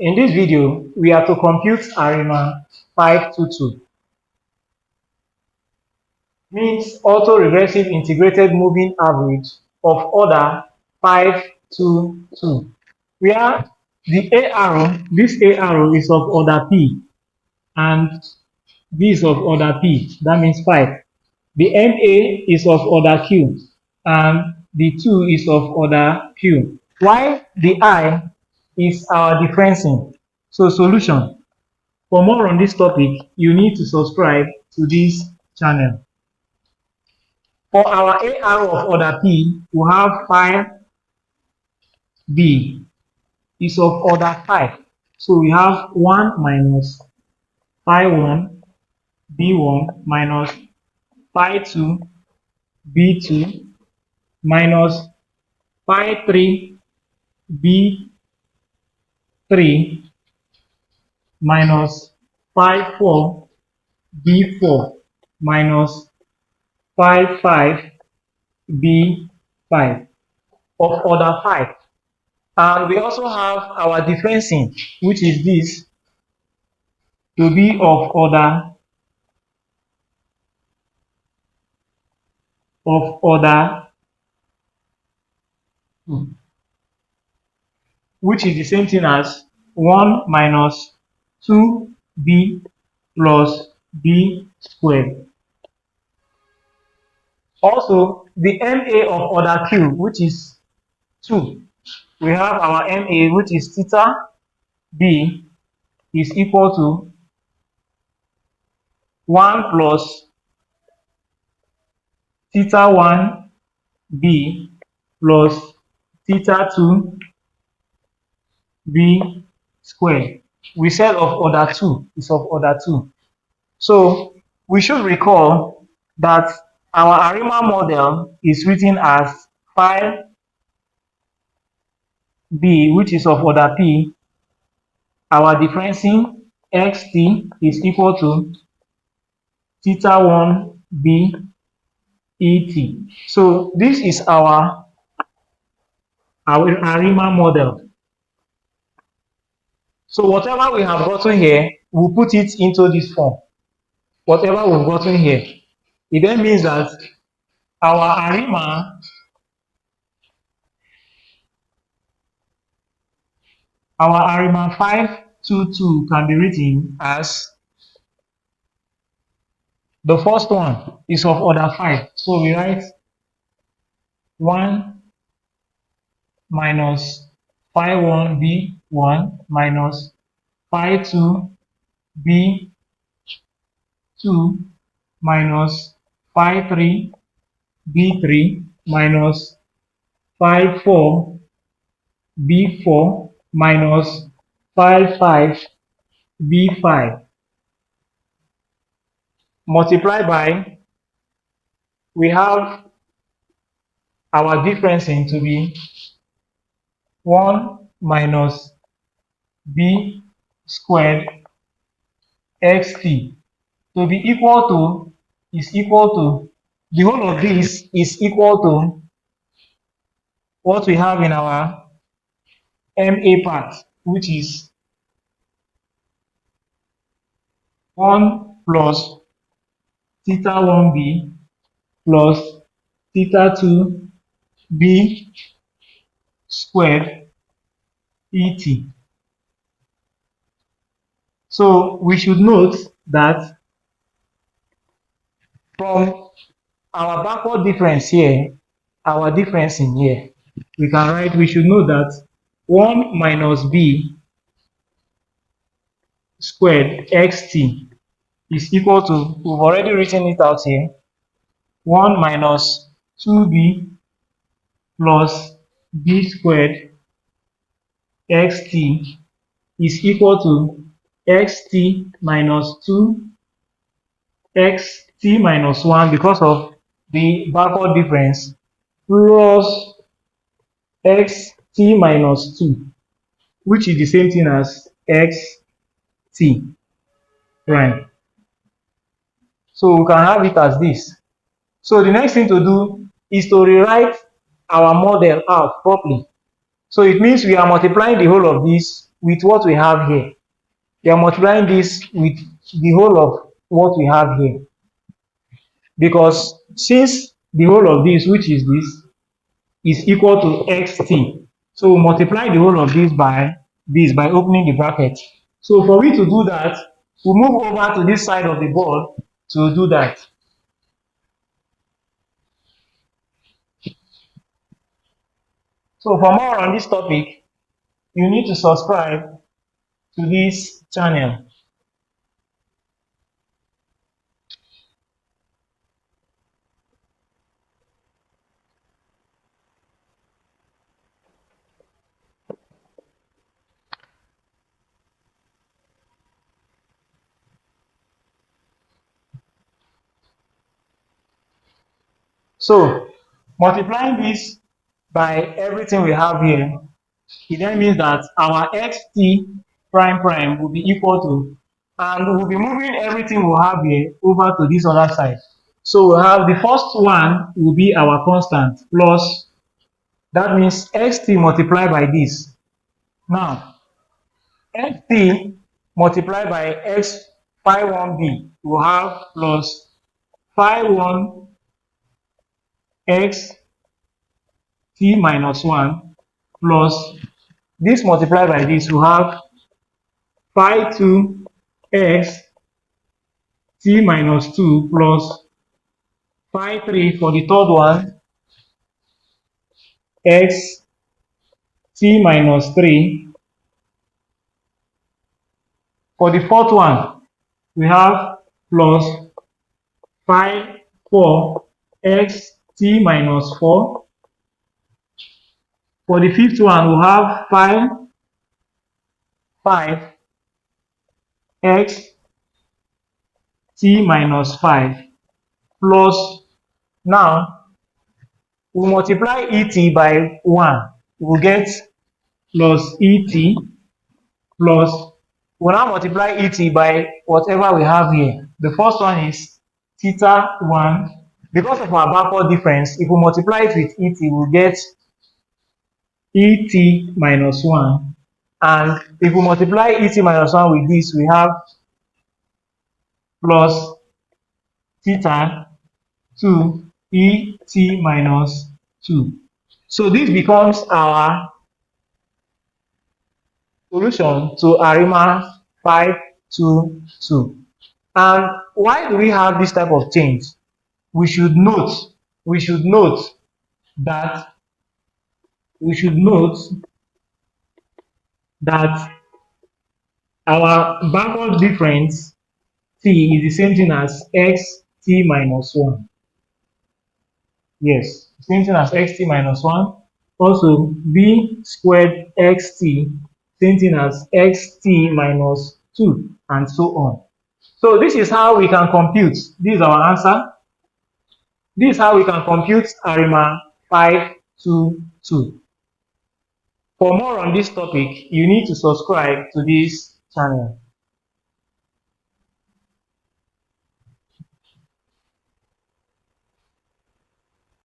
In this video, we are to compute ARIMA 522. Means auto-regressive integrated moving average of order 522. Where the A arrow, this A arrow is of order P and B is of order P, that means 5. The MA is of order Q and the 2 is of order Q. While the I is our differencing. So solution. For more on this topic, you need to subscribe to this channel. For our A arrow of order P, we have phi B is of order 5. So we have 1 minus phi 1 B1 minus phi 2 B2 minus phi 3 B3 minus phi 4 B4 minus phi 5 B5 of order 5. And we also have our differencing, which is this, to be of order 2, which is the same thing as 1 minus 2b plus b squared. Also, the MA of order Q, which is 2. We have our MA, which is theta B is equal to 1 plus theta 1 B plus theta 2 B squared. We said of order 2 is of order 2. So we should recall that our ARIMA model is written as phi B, which is of order P. Our differencing xt is equal to theta 1 B et. So this is our ARIMA model. So whatever we have gotten here, we'll put it into this form. Whatever we've gotten here, it then means that our ARIMA Our ARIMA 522 can be written as the first one is of order 5. So we write 1 minus phi 1 B1 minus phi 2 B2 minus phi 3 B3 minus phi 4 B4 minus phi 5 B5 multiplied by, we have our differencing to be 1 minus B squared xt to be equal to, the whole of this is equal to what we have in our MA part, which is 1 plus theta 1b plus theta 2b squared et. So we should note that from our backward difference here, our difference in here, we should know that 1 minus b squared xt is equal to, we've already written it out here, 1 minus 2b plus b squared xt is equal to xt minus 2 xt minus 1 because of the backward difference plus xt minus 2, which is the same thing as xt, right? So we can have it as this. So the next thing to do is to rewrite our model out properly. So it means we are multiplying the whole of this with what we have here. We are multiplying this with the whole of what we have here. Because since the whole of this, which is this, is equal to xt, so we multiply the whole of this by opening the bracket. So for we to do that, we move over to this side of the board to do that. So for more on this topic, you need to subscribe to this channel. So multiplying this by everything we have here, it then means that our xt prime prime will be equal to, and we'll be moving everything we have here over to this other side. So we'll have the first one will be our constant plus, that means xt multiplied by this. Now, xt multiplied by x phi 1b will have plus phi 1 x t minus 1 plus this multiplied by this will have phi 2 x t minus 2 plus phi 3 for the third one x t minus 3. For the fourth one, we have plus phi 4 x t minus 4. For the fifth one, we have phi 5 x t minus 5 plus, now we multiply et by 1, we'll get plus et plus, we'll now multiply et by whatever we have here. The first one is theta 1. Because of our backward difference, if we multiply it with et, we'll get et minus 1. And if we multiply et minus 1 with this, we have plus theta 2 et minus 2. So this becomes our solution to ARIMA 522. And why do we have this type of change? We should note that our backward difference t is the same thing as xt minus 1. Yes, same thing as xt minus 1. Also, b squared xt, same thing as xt minus 2, and so on. So this is how we can compute. This is our answer. This is how we can compute ARIMA 522. For more on this topic, you need to subscribe to this channel.